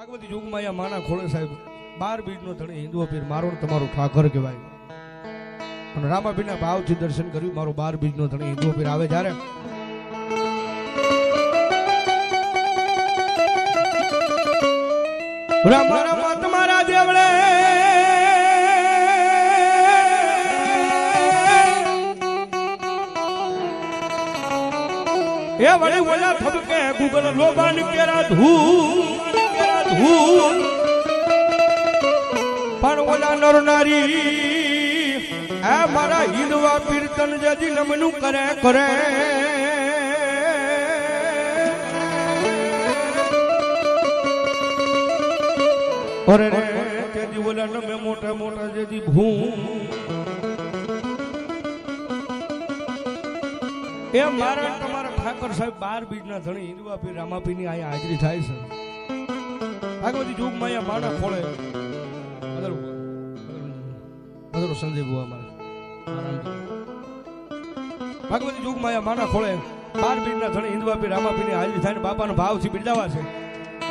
ભાગવતી યુગમાં અહીંયા માના ખોળે સાહેબ 12 બીજનો ધણી હિન્દુઓ પીર મારો ને તમારો ઠાકર કહેવાય. અને રામાપીરના ભાવથી દર્શન કર્યું. મારો 12 બીજનો ધણી હિન્દુઓ પીર આવે જ્યારે રામ રામ તમારા દેવળે એ વળી ઓલા થબકે ગૂગલ લોબાન કેરા ધૂ પણ ઓલા નર નારી આ મારા હિંદવા પીર્તન જજી નમનું કરે કરે અરે રે તેજી ઓલા નમે મોટા મોટા જેજી ભૂ એ મારા તમારા ઠાકર સાહેબ 12 બીજના ધણી હિંદવા પીર રામાપીની અહીંયા હાજરી થાય છે. ભાગવતી યુગમાં અહીંયા માના ખોળે અદરો સંજય બુઆ મારા ભાગવતી યુગમાં અહીંયા માના ખોળે 12 બીજના ધણી હિંદવા પીર રામાપીની હાજરી થાય ને બાપાનો ભાવથી બિરદાવા છે.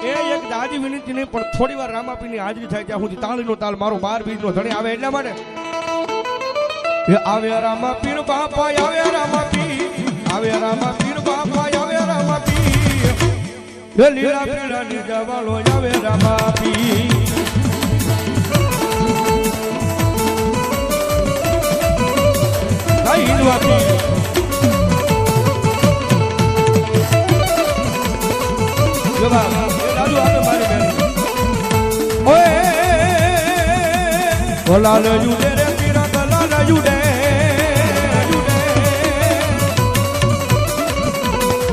એ એક દાદી વિનંતી નહીં પણ થોડી વાર રામાપીની હાજરી થાય ત્યાં સુધી તાળીનો તાલ મારો 12 બીજનો ધણી આવે એટલા માટે એ આવે રામાપીર બાપા આવે રામાપીર આવે રામાપીર બાપા આવે રામાપીર એ લીલા પીળા ની જવાલો આવે રામાપીર કઈ હિંદવાપીર જવા ગલાલ જુડે રે પીરા ગલાલ જુડે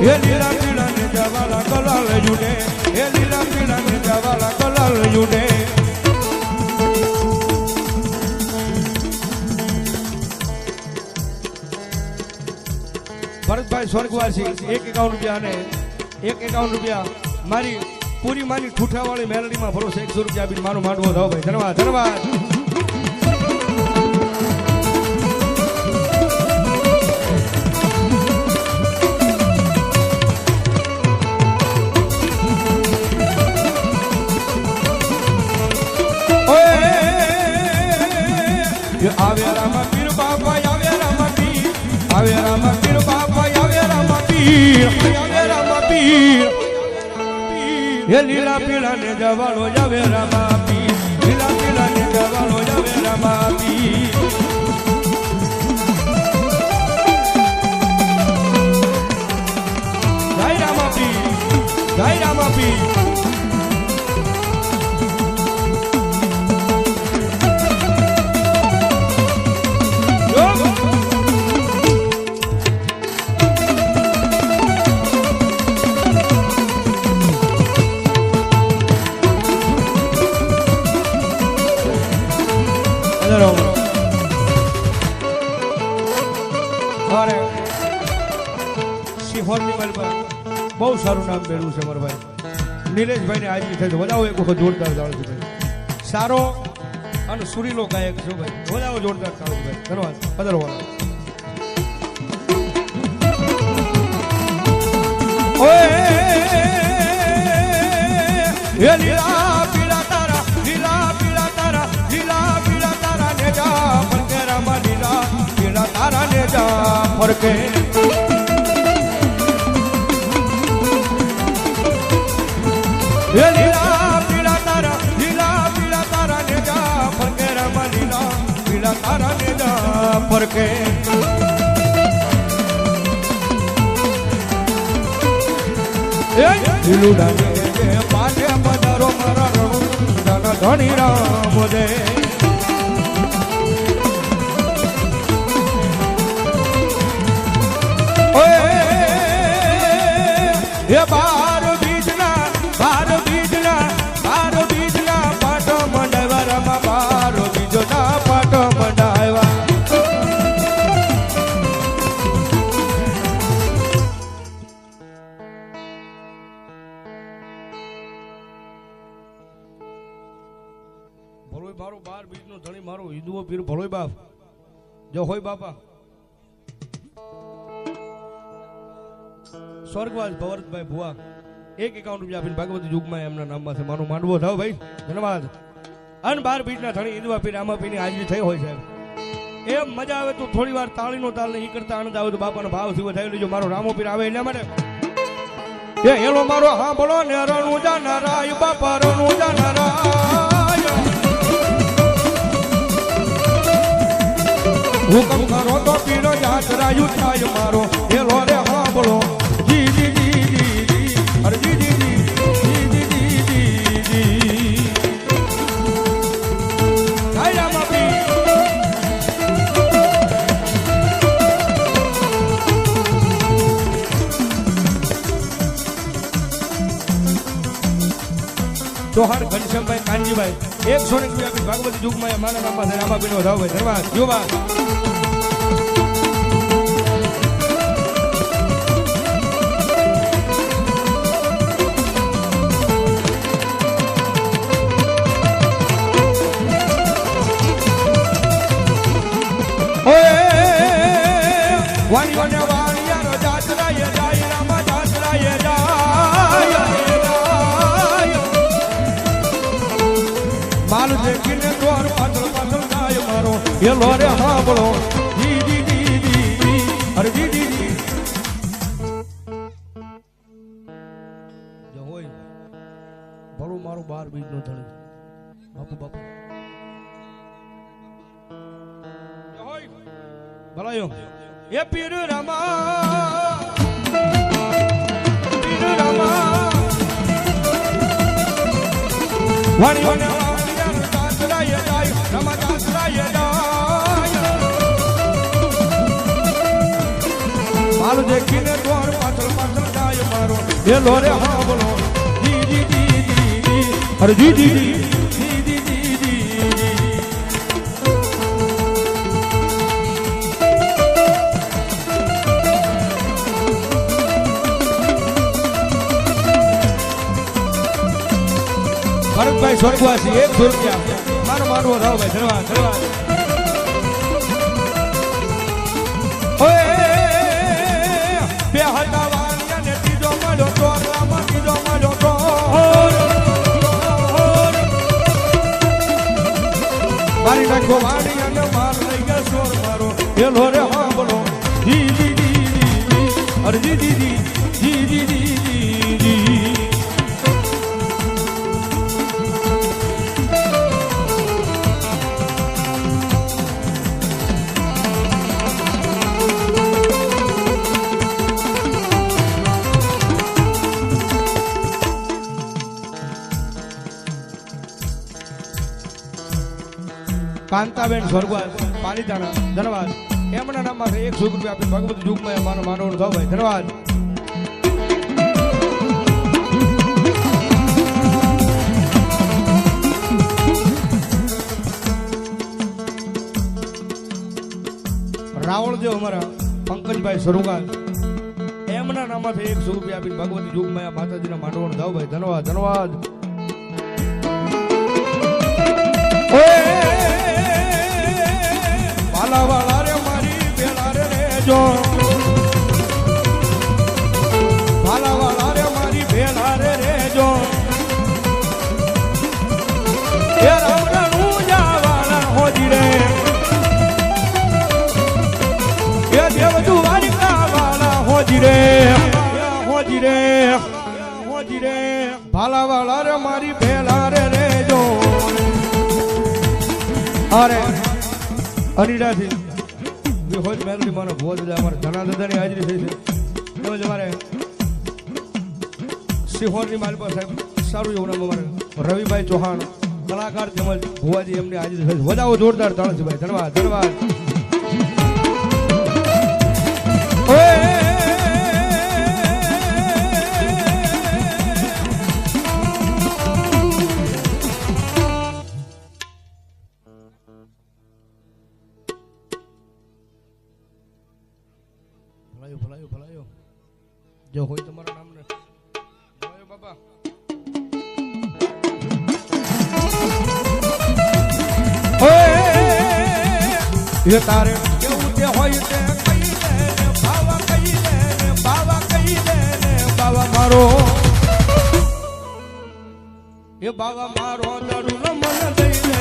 હે લીલા પીળા ને જવાલા ગલાલ જુડે હે લીલા પીળા ને જવાલા ગલાલ જુડે ભરતભાઈ સ્વર્ગવાસી 51 રૂપિયા અને 51 રૂપિયા મારી પૂરી માની ઠૂઠાવાળી મેલડીમાં ભરોસે 100 રૂપિયા આપીને મારો માંડવો થાવ ભાઈ. ધન્યવાદ ધન્યવાદ. આવે રામાપીર બાપા આવે રામાપીર આવે રામાપીર બાપા આવે રામાપીર આવે રામાપીર એ લીલા પીળા ને જવાળો આવે રામાપીર લીલા પીળા ને જવાળો આવે રામાપીર જય રામાપીર જય રામાપીર. બહુ સારું નામ મેળવ્યું છે મારા ભાઈ નિલેશભાઈ ને હાજરી થઈ વધાવો એક વખત જોરદાર તાળું ભાઈ. સારો અને સુરીલો ગાયક છો ભાઈ. વધાવો જોરદાર તાળું ભાઈ. ધન્યવાદ. પધારવાના ઓય લીલા પીળા તારા લીલા પીળા તારા લીલા પીળા તારા ને જા ફરકે રામા લીલા પીળા તારા ને જા ફરકે લીલા પીળા તારા ને જા ફરકે રામા લીલા પીળા તારા ને જા ફરકે લીલું ડાને જે પાટે પધારો મારા રણુ દાના ધણી રામ દે એ 12 બીજના પાટો મંડાવ્યા રામા 12 બીજના પાટો મંડાવ્યા. ભલોય મારો 12 બીજનો ધણી મારો હિંદુઓ પીર ભલોય બાપ જો હોય બાપા. સ્વર્ગવાસ ભવરતભાઈ ભુવા 51 રૂપિયા આપીને ભગવતી યુગમાં એમના નામમાં છે મારો માંડવો થાવ ભાઈ ધન્યવાદ. અન 12 બીજના ધણી હિન્દવા પીર રામાપીરની હાજરી થઈ હોય સાહેબ. એમ મજા આવે તો થોડી વાર તાળીનો તાલ નહીં કરતા આનંદ આવે તો બાપાનો ભાવ થી વધાવી લેજો. મારો રામોપીર આવે એટલા માટે એ હેલો મારો હા બોલો ને રણું જાનારાય બાપા રણું જાનારાય હુકમ કરો તો પીરો જાતરાયું થાય મારો હેલો રે હા બોલો જી જી જી જી અરે જી જી જી જી જી જી જય રામાપીર. ચૌહાણ ઘનશ્યામભાઈ કાનજીભાઈ 100 રૂપિયા ભાગવતી યુગમાં મારા નામમાં રામાપીરનો ધાવ ભાઈ ધન્યવાદ. યુવા વાણી વાણી વાણિયા જાતરાય જાય રામા જાતરાય જાય માલ દેખીને દ્વાર પાછળ પાછળ જાય મારો હેલો રે હા બોલો જી જી જી જી અરે જી જી જી જો હોય ભલો મારો 12 બીજનો ધણી બાપુ બાપુ જો હોય ભલાયો એ પીર રામા વાણી માલ દેખીને દ્વાર પાછળ પાછળ જાય મારો હેલો રે હા બોલો જી જી જી જી અરે જી જી જી જી જી જી જી ભરતભાઈ સ્વર્ગવાસી 100 રૂપિયા મારો મારવો થાવ ભાઈ ધન્યવાદ ધન્યવાદ. બે હતા વાણિયા ને ત્રીજો મળ્યો તો રામા ત્રીજો મળ્યો તો મારી નાખો વાણિયા ને માર લઈ ગયા સોર મારો હેલો રે હા બોલો જી જી જી જી અરે જી જી જી જી જી જી જી કાંતાબેન સ્વર્ગવાસ પાલીતાણા ધન્યવાદ. એમના નામમાં 100 રૂપિયા આપીને ભગવતી યુગમાં મારો માનવનો થાવ ભાઈ ધન્યવાદ. રાવણદેવ અમારા પંકજભાઈ સ્વરૂપા એમના નામમાંથી 100 રૂપિયા આપીને ભગવતી યુગમાં માતાજીના માંડવાનો થાવ ભાઈ ધન્યવાદ ધન્યવાદ. વાલા રે મારી ભેળા રે રેજો વાલા રે મારી ભેળા રે રેજો એ રામનું જાવાલા હોજી રે એ દેવ દ્વારિકા વાલા હોજી રે હોજી રે હોજી રે વાલા રે મારી ભેળા રે રેજો અરે અનિડાથી હોજ મેલડી માનો ભોજ અમારા ઘણા દાદાની હાજરી થઈ છે. તેમજ અમારે સિંહોરની માલપા સાહેબ સારું એવું નામ અમારે રવિભાઈ ચૌહાણ કલાકાર તેમજ ભુવાજી એમની હાજરી થઈ છે. વધાવો જોરદાર તાણ છે ભાઈ ધન્યવાદ ધન્યવાદ. ભલાયો ભલાયો જો હોય તમારા નામને ભલાયો બાપા. એ તારે કેવું તે હોય તે કહી દે ને બાવા કહી દે ને બાવા કહી દે ને બાવા મારો એ બાવા મારો દડુલો મન દઈ દે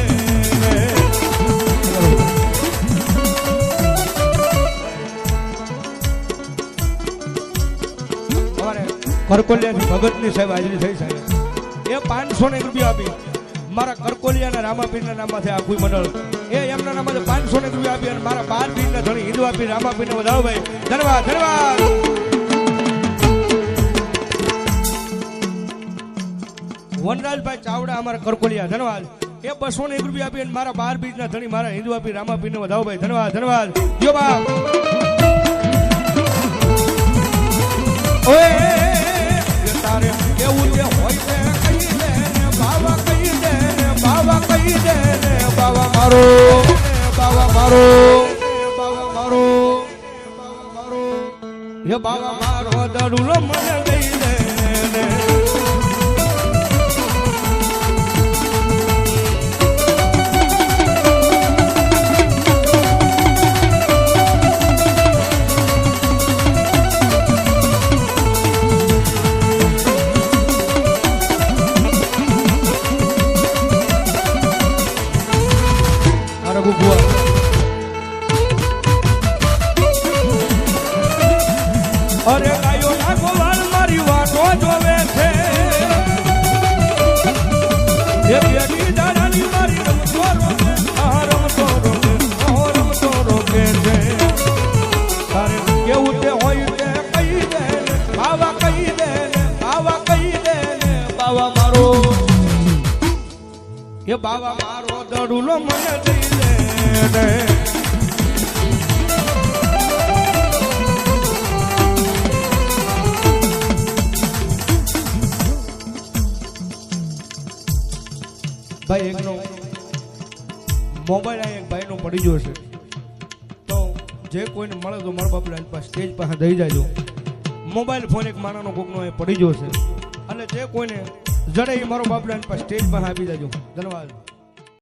કરકોલિયાની ભગતની સાહેબ હાજરી થઈ સાહેબ એ 500 રૂપિયા આપી મારા કરકોલિયાના રામાપીરના નામમાંથી આખું મંડળ એ એમના નામમાંથી 500 રૂપિયા આપી અને મારા 12 પીરના ધણી હિન્દવાપી રામાપીને વધાવો ભાઈ ધન્યવાદ ધન્યવાદ વનરાજભાઈ ચાવડા અમારા કરકોલિયા ધન્યવાદ એ 201 રૂપિયા આપી અને મારા 12 બીજના ધણી મારા હિન્દવાપી રામાપીને વધાવો ભાઈ ધન્યવાદ ધન્યવાદ જો બા ઓય તારે કેવું જે હોય તે કહી દે ને બાવા કહી દે ને બાવા કહી દે ને બાવા મારો બાવા મારો બાવા મારો બાવા મારો હે બાવા મારો દડુલો મને લઈ દે ને અરે ગાયો ના ગોવાળ મારી વાતો જોવે છે એ બેટી દાદાની મારી રમતો રોકે રમતો રોકે રમતો રોકે છે તારે કેવું તે હોય તે કહી દે બાવા કહી દે બાવા કહી દે બાવા મારો એ બાવા મારો દડુલો મને દઈ દે ભાઈ એકનો મોબાઈલ આ એક ભાઈનો પડી ગયો છે તો જે કોઈને મળે તો મારા બાપલા પાસે સ્ટેજ પાસે દઈ જાજો મોબાઈલ ફોન એક માનાનો કોકનો એ પડી ગયો છે એટલે જે કોઈને જડે એ મારો બાપલા પાસે સ્ટેજ પાસે આપી જાજો ધન્યવાદ